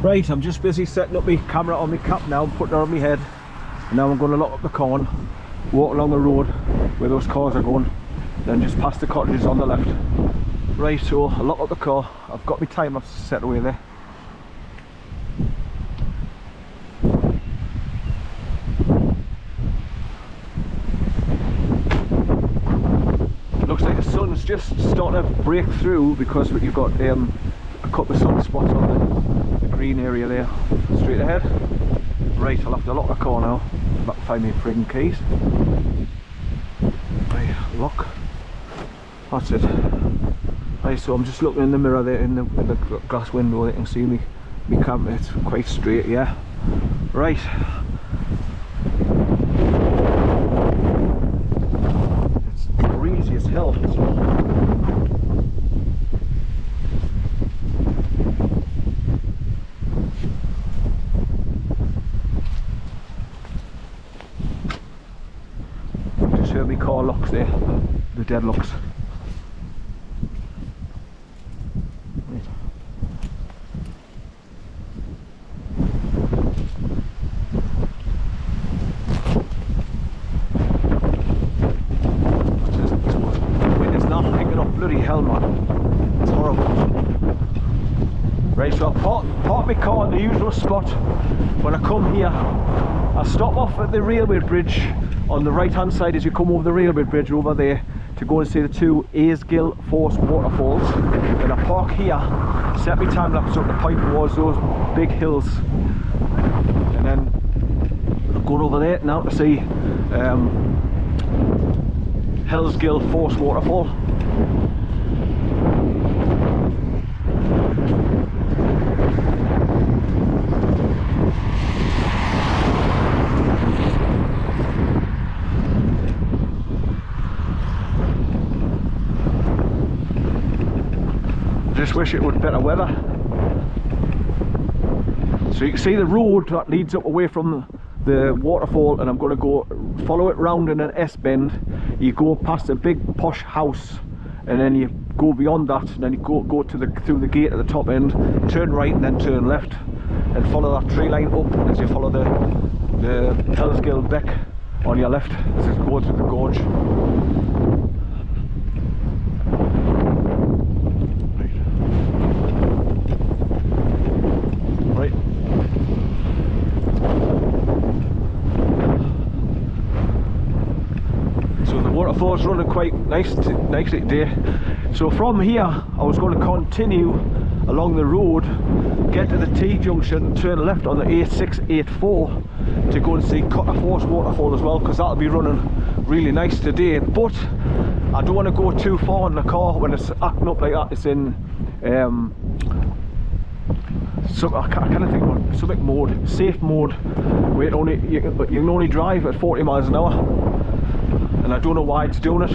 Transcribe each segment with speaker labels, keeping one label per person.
Speaker 1: Right, I'm just busy setting up my camera on my cap now, putting it on my head. And now I'm going to lock up the car and walk along the road where those cars are going, then just past the cottages on the left. Right, so I lock up the car, I've got my timer set away there. Looks like the sun's just starting to break through because you've got a couple of sunspots on the green area there. Straight ahead. Right, I'll have to lock the car now. Back to find me friggin' keys. Right, lock. That's it. Right, so I'm just looking in the mirror there, in the glass window. You can see me camera. It's quite straight, yeah. Right. It's breezy as hell. Just heard me car locks there, the deadlocks. Right, so I'll park my car in the usual spot. When I come here, I'll stop off at the railway bridge on the right hand side as you come over the railway bridge over there to go and see the two HELLS GILL waterfalls. Then I park here, set my time lapse up to point towards those big hills, and then I'm going over there now to see HELLS GILL waterfall. Just wish it would better weather. So you can see the road that leads up away from the waterfall, and I'm going to go follow it round in an S-bend. You go past a big posh house, and then you go beyond that, and then you go to through the gate at the top end, turn right and then turn left, and follow that tree line up as you follow the HELLS GILL Beck on your left as it goes through the gorge. Waterfall's running quite nicely today. So from here I was going to continue along the road, get to the T-junction and turn left on the A684 to go and see Cotterforce waterfall as well, because that'll be running really nice today. But I don't want to go too far in the car when it's acting up like that. It's in so I can't think of it, something mode, safe mode, where you can only drive at 40 miles an hour. And I don't know why it's doing it,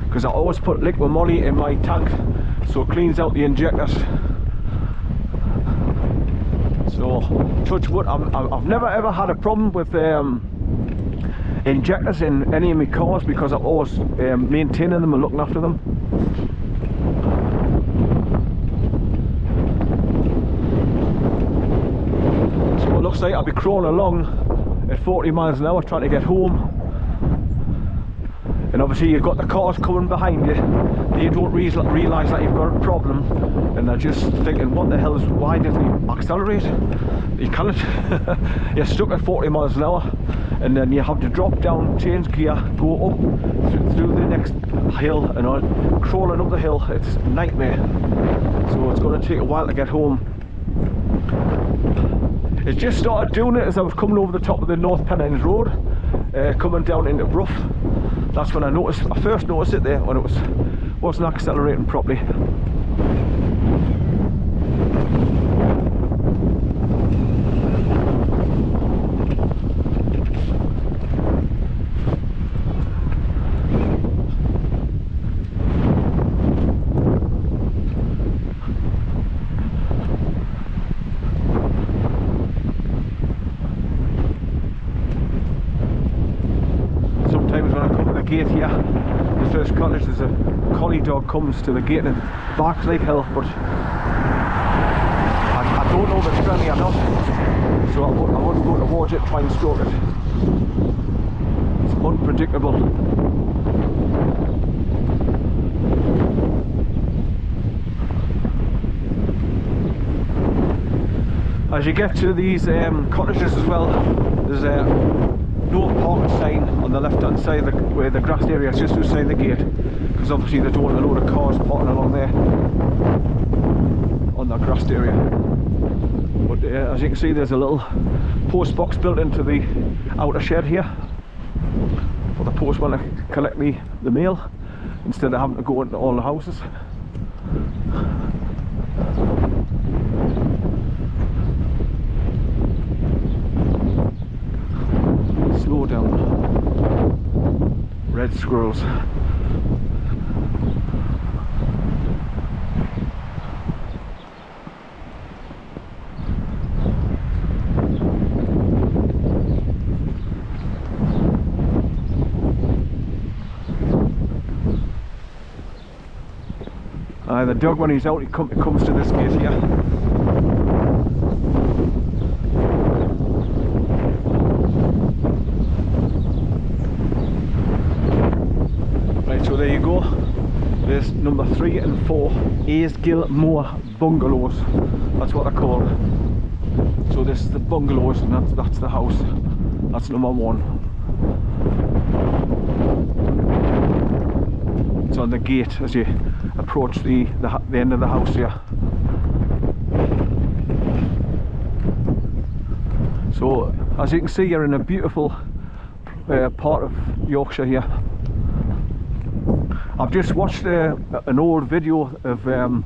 Speaker 1: because I always put liquid moly in my tank so it cleans out the injectors. So touch wood, I've never ever had a problem with injectors in any of my cars, because I'm always maintaining them and looking after them. So it looks like I'll be crawling along at 40 miles an hour trying to get home. And obviously you've got the cars coming behind you, they don't realise that you've got a problem, and they're just thinking, what the hell is, why doesn't he accelerate? You can't. You're stuck at 40 miles an hour, and then you have to drop down, change gear, go up through the next hill, and on crawling up the hill. It's a nightmare. So it's going to take a while to get home. It just started doing it as I was coming over the top of the North Pennines Road, coming down into Rough. That's when I first noticed it there, when it wasn't accelerating properly. Gate here, the first cottage, there's a collie dog comes to the gate and barks like hell, but don't know if it's friendly or not, so I wouldn't go towards it and try and stroke it. It's unpredictable. As you get to these cottages as well, there's a no parking sign on the left hand side where the grassed area is just outside the gate, because obviously they don't want a load of cars parking along there on that grassed area. But as you can see, there's a little post box built into the outer shed here for the postman to collect the mail instead of having to go into all the houses. Slow down. Red squirrels. The dog, when he's out, he comes to this gate here. Right, so there you go. There's number 3 and 4 HELLS GILL BECK bungalows. That's what they're called. So this is the bungalows, and that's the house. That's number 1. It's on the gate as you approach the end of the house here. So as you can see, you're in a beautiful part of Yorkshire here. I've just watched an old video of a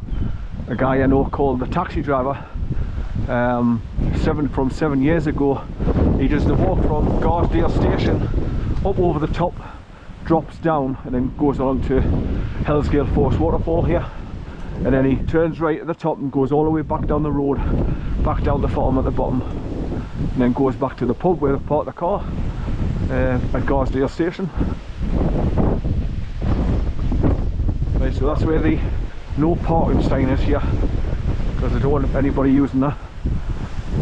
Speaker 1: guy I know called The Taxi Driver from 7 years ago. He does the walk from Garsdale station up over the top, drops down, and then goes along to HELLS GILL Force waterfall here, and then he turns right at the top and goes all the way back down the road, back down the farm at the bottom, and then goes back to the pub where they parked the car at Garsdale station. Right, so that's where the no parking sign is here, because I don't want anybody using that.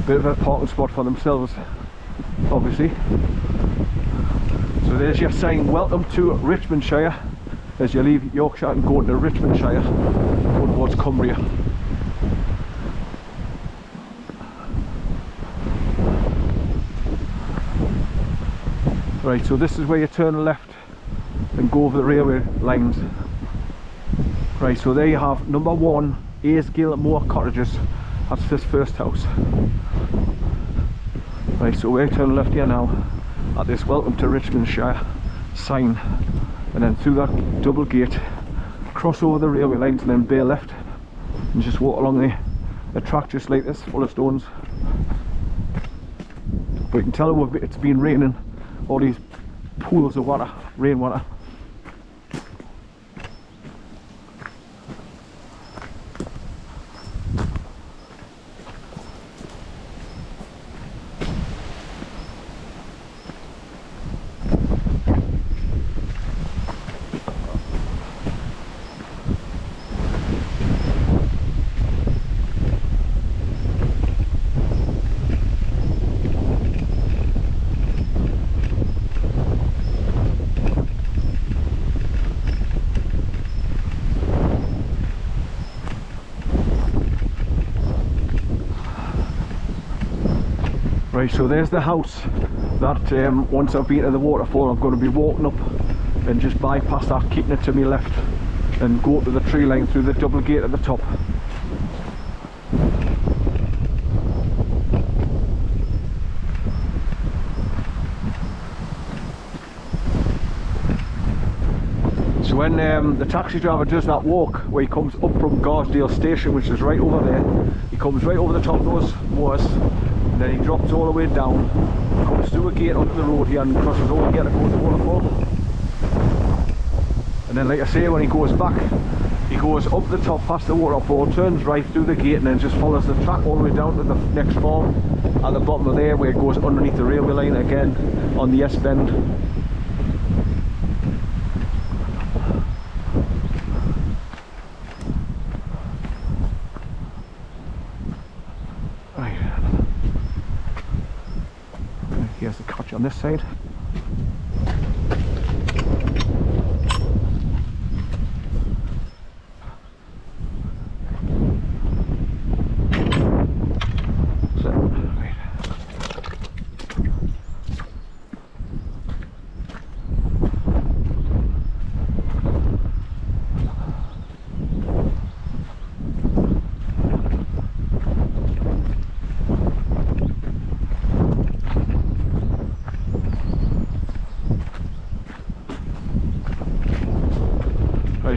Speaker 1: Bit of a parking spot for themselves, obviously. So there's your sign, welcome to Richmondshire, as you leave Yorkshire and go into Richmondshire, go towards Cumbria. Right, so this is where you turn left and go over the railway lines. Right, so there you have number 1, HELLS GILL BECK cottages. That's this first house. Right, so we're turning left here now at this welcome to Richmondshire sign, and then through that double gate, cross over the railway lines, and then bear left and just walk along the track just like this, full of stones. But you can tell it's been raining, all these pools of water, rainwater. Right, so there's the house that once I've been to the waterfall, I'm going to be walking up and just bypass that, keeping it to my left, and go up to the tree line through the double gate at the top. So when the taxi driver does that walk where he comes up from Garsdale station, which is right over there, he comes right over the top of those moors, and then he drops all the way down, comes through a gate onto the road here and crosses over here to go to the waterfall. And then, like I say, when he goes back, he goes up the top past the waterfall, turns right through the gate, and then just follows the track all the way down to the next farm at the bottom of there, where it goes underneath the railway line again on the S-bend. on this side.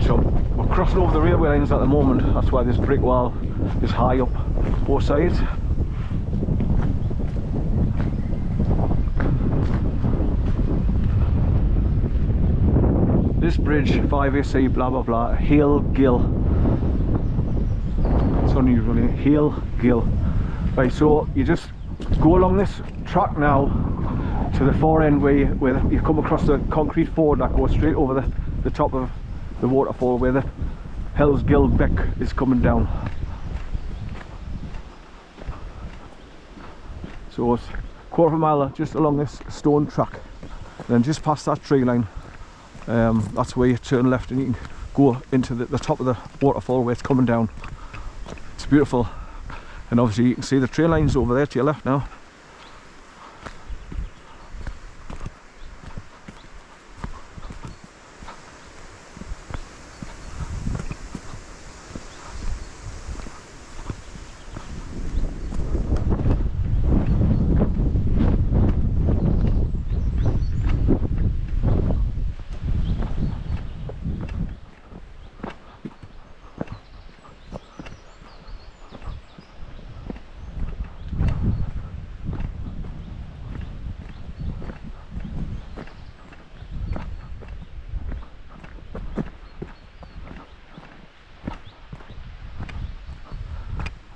Speaker 1: So we're crossing over the railway lines at the moment. That's why this brick wall is high up both sides. This bridge, 5AC, blah blah blah, HELLS GILL. It's unusual, HELLS GILL. Right, so you just go along this track now to the far end where you come across the concrete ford that goes straight over the top of the waterfall where the HELLS GILL BECK is coming down. So it's a quarter of a mile just along this stone track, and then just past that tree line, that's where you turn left and you can go into the top of the waterfall where it's coming down. It's beautiful, and obviously you can see the tree lines over there to your left now.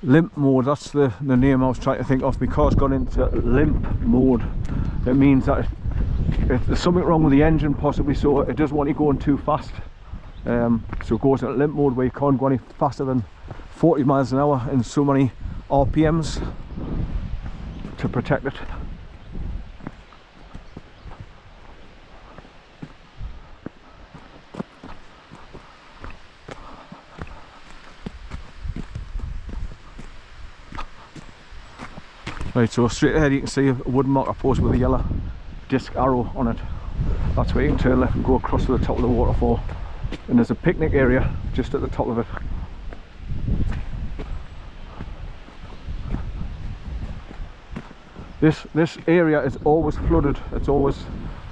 Speaker 1: Limp mode, that's the name I was trying to think of. My car's gone into limp mode. It means that if there's something wrong with the engine possibly, so it doesn't want you going too fast. So it goes into limp mode where you can't go any faster than 40 miles an hour in so many RPMs to protect it. Right, so straight ahead you can see a wooden marker post with a yellow disc arrow on it. That's where you can turn left and go across to the top of the waterfall. And there's a picnic area just at the top of it. This area is always flooded. It's always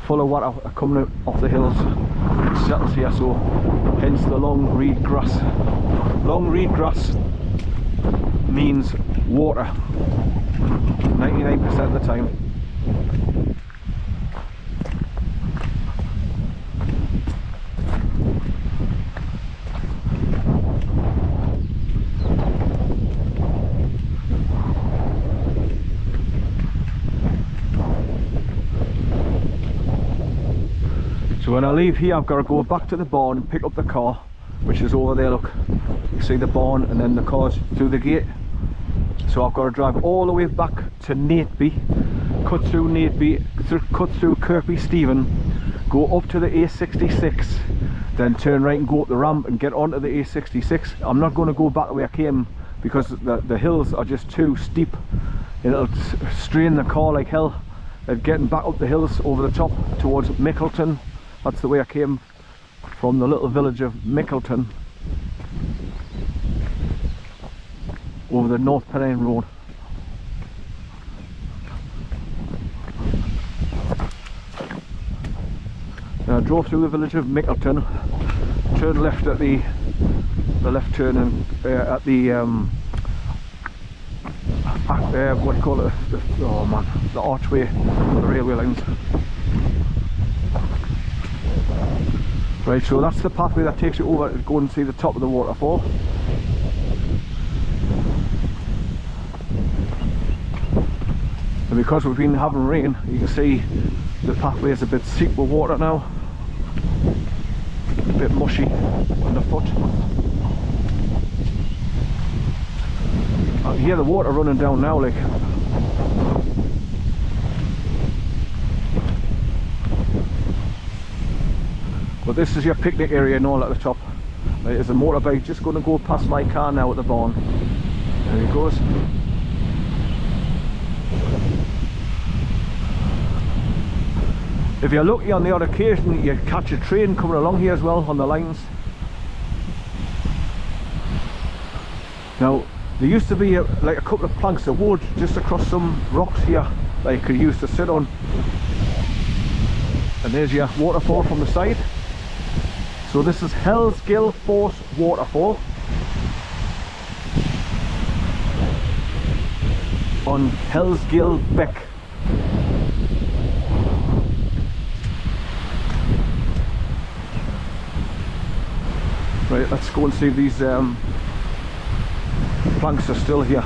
Speaker 1: full of water coming off the hills. It settles here, so hence the long reed grass. Long reed grass means water 99% of the time. So when I leave here, I've got to go back to the barn and pick up the car, which is over there. Look, you see the barn and then the car's through the gate. So I've got to drive all the way back to Nateby, cut through Nateby, cut through Kirkby Stephen, go up to the A66, then turn right and go up the ramp and get onto the A66. I'm not going to go back the way I came because the hills are just too steep. It'll strain the car like hell. And getting back up the hills over the top towards Mickleton, that's the way I came from the little village of Mickleton, over the North Pennine Road. Now I drove through the village of Mickleton, turned left at the left turn and at the what do you call it? Oh man, the archway of the railway lines. Right, so that's the pathway that takes you over to go and see the top of the waterfall. And because we've been having rain, you can see the pathway is a bit steep with water now, a bit mushy underfoot. I can hear the water running down now, like. But this is your picnic area and all at the top. There's a motorbike just going to go past my car now at the barn. There he goes. If you're lucky, on the odd occasion you catch a train coming along here as well on the lines. Now there used to be like a couple of planks of wood just across some rocks here that you could use to sit on. And there's your waterfall from the side. So this is HELLS GILL waterfall on HELLS GILL BECK. Right, let's go and see if these planks are still here.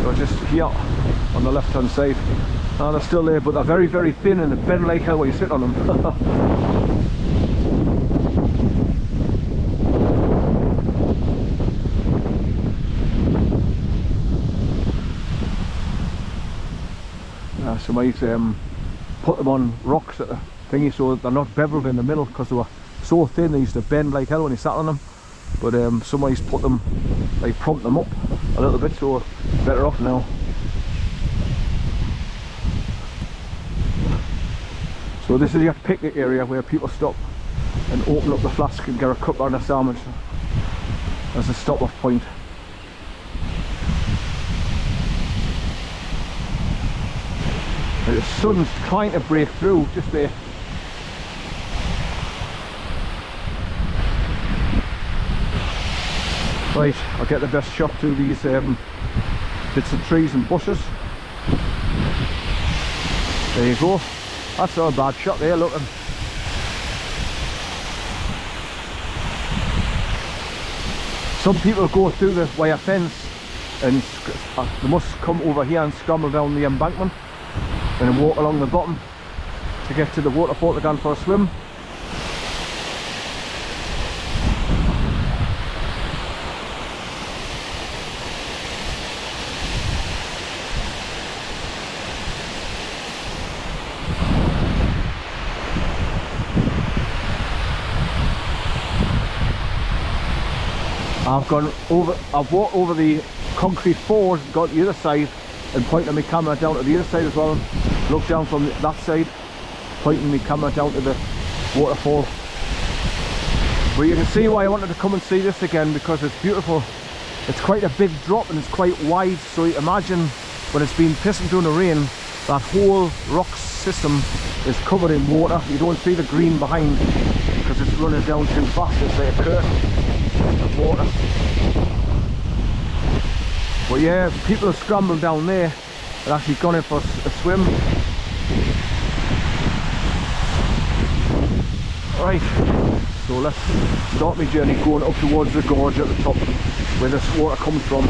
Speaker 1: So just here on the left hand side. Oh, they're still there, but they're very, very thin and they bend like hell when you sit on them. So might put them on rocks at the thingy so they're not beveled in the middle, because they were so thin they used to bend like hell when you sat on them. But somebody's put them, they prompt them up a little bit, so better off now. So this is your picnic area where people stop and open up the flask and get a cup and a sandwich as a stop off point. The sun's trying to break through just there. Right, I'll get the best shot through these bits of trees and bushes. There you go. That's not a bad shot there, looking. Some people go through the wire fence and they must come over here and scramble down the embankment and then walk along the bottom to get to the waterfall to go for a swim. I've walked over the concrete floors, got to the other side and pointed my camera down to the other side as well. Look down from that side, pointing my camera down to the waterfall. But you can see why I wanted to come and see this again, because it's beautiful. It's quite a big drop and it's quite wide, so imagine when it's been pissing during the rain, that whole rock system is covered in water. You don't see the green behind because it's running down too fast. It's like a curtain of water. But yeah, people have scrambled down there and actually gone in for a swim. Right, so let's start my journey going up towards the gorge at the top where this water comes from.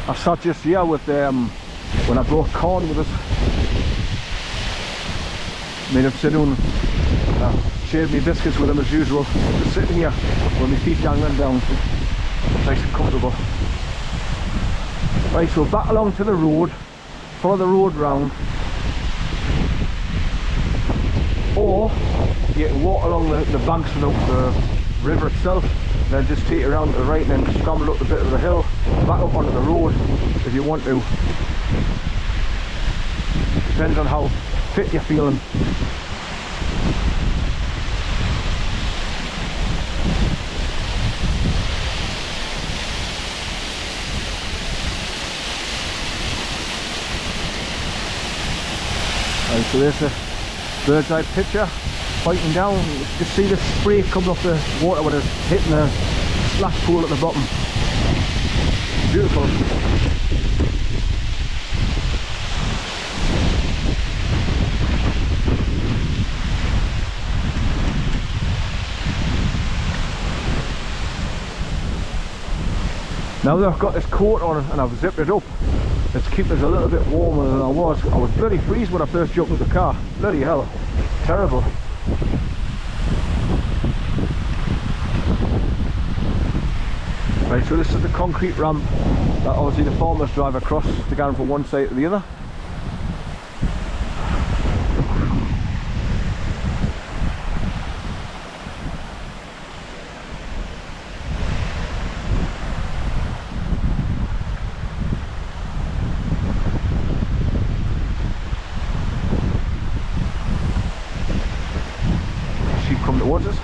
Speaker 1: I sat just here with when I brought corn with us. Made him sit down, shared me biscuits with him as usual. Just sitting here with my feet dangling down. Nice and comfortable. Right, so back along to the road, follow the road round. Or you can walk along the banks of the river itself, then just take it around to the right and then scramble up a bit of the hill, back up onto the road if you want to. Depends on how fit you're feeling. Right, so there's a bird's eye picture pointing down. You just see the spray coming off the water when it's hitting the splash pool at the bottom. Beautiful. Now that I've got this coat on and I've zipped it up, It's keeping us a little bit warmer than I was. I was bloody freezing when I first jumped in the car. Bloody hell. Terrible. Right, so this is the concrete ramp that obviously the farmers drive across to get from one side to the other. Sheep come towards us.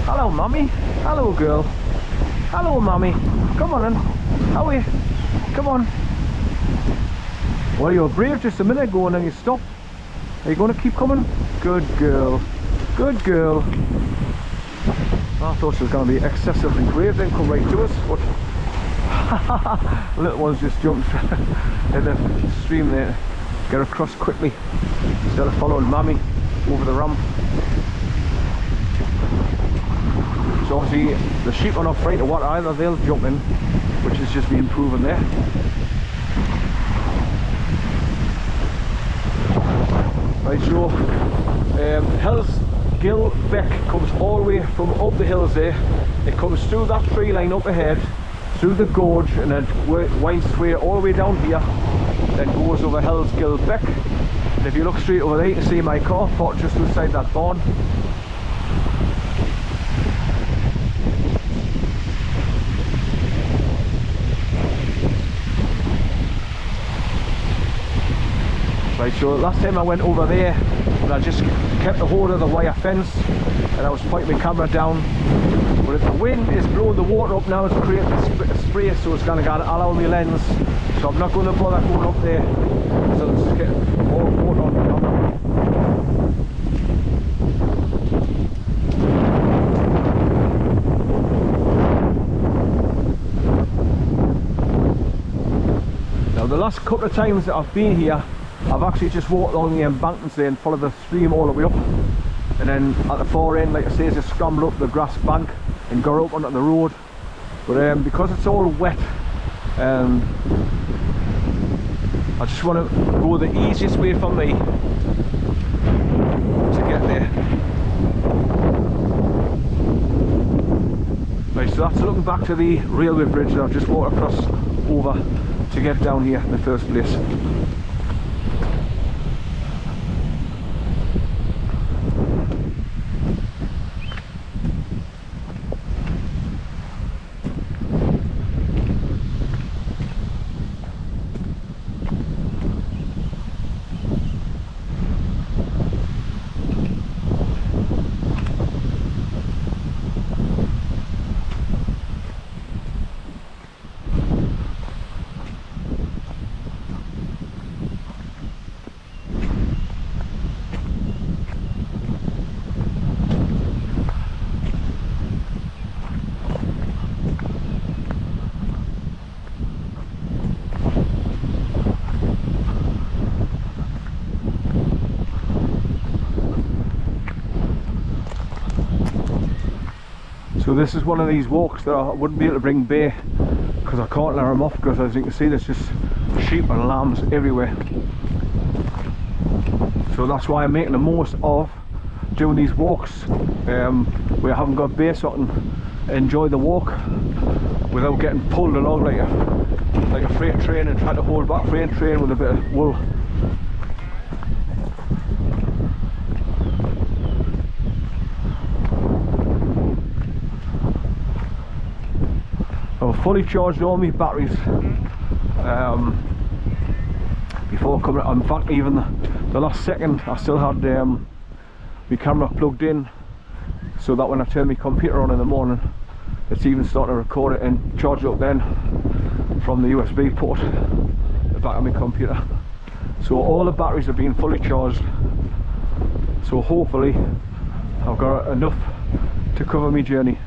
Speaker 1: Hello, mummy. Hello, girl. Hello, mummy. Come on in. How are you? Come on. Well, you were brave just a minute ago and then you stopped. Are you going to keep coming? Good girl. Good girl. I thought she was going to be excessively brave, then come right to us, but the little ones just jumped in the stream there. Get across quickly instead of following mummy over the ramp. So obviously the sheep are not afraid of water either, they'll jump in, which is just being proven there. Right, so HELLS GILL BECK comes all the way from up the hills there. It comes through that tree line up ahead, through the gorge, and then winds its way all the way down here, then goes over HELLS GILL BECK. And if you look straight over there, you can see my car parked just outside that barn. Right, so last time I went over there and I just kept a hold of the wire fence and I was pointing my camera down, but if the wind is blowing the water up now, it's creating a spray, so it's going to allow me lens, so I'm not going to bother going up there, so let's just get more water on the camera. Now the last couple of times that I've been here, I've actually just walked along the embankments there and followed the stream all the way up, and then at the far end, like I say, just scrambled up the grass bank and got up onto the road. But because it's all wet, I just want to go the easiest way for me to get there. Right, so that's looking back to the railway bridge that I've just walked across over to get down here in the first place. So this is one of these walks that I wouldn't be able to bring bare because I can't let them off, because as you can see there's just sheep and lambs everywhere. So that's why I'm making the most of doing these walks where I haven't got bare, so I can enjoy the walk without getting pulled along like a freight train and trying to hold back freight train with a bit of wool. I've fully charged all my batteries before coming. In fact, even the last second I still had my camera plugged in, so that when I turn my computer on in the morning, it's even starting to record it and charge it up then from the USB port at the back of my computer. So all the batteries have been fully charged, so hopefully I've got enough to cover my journey.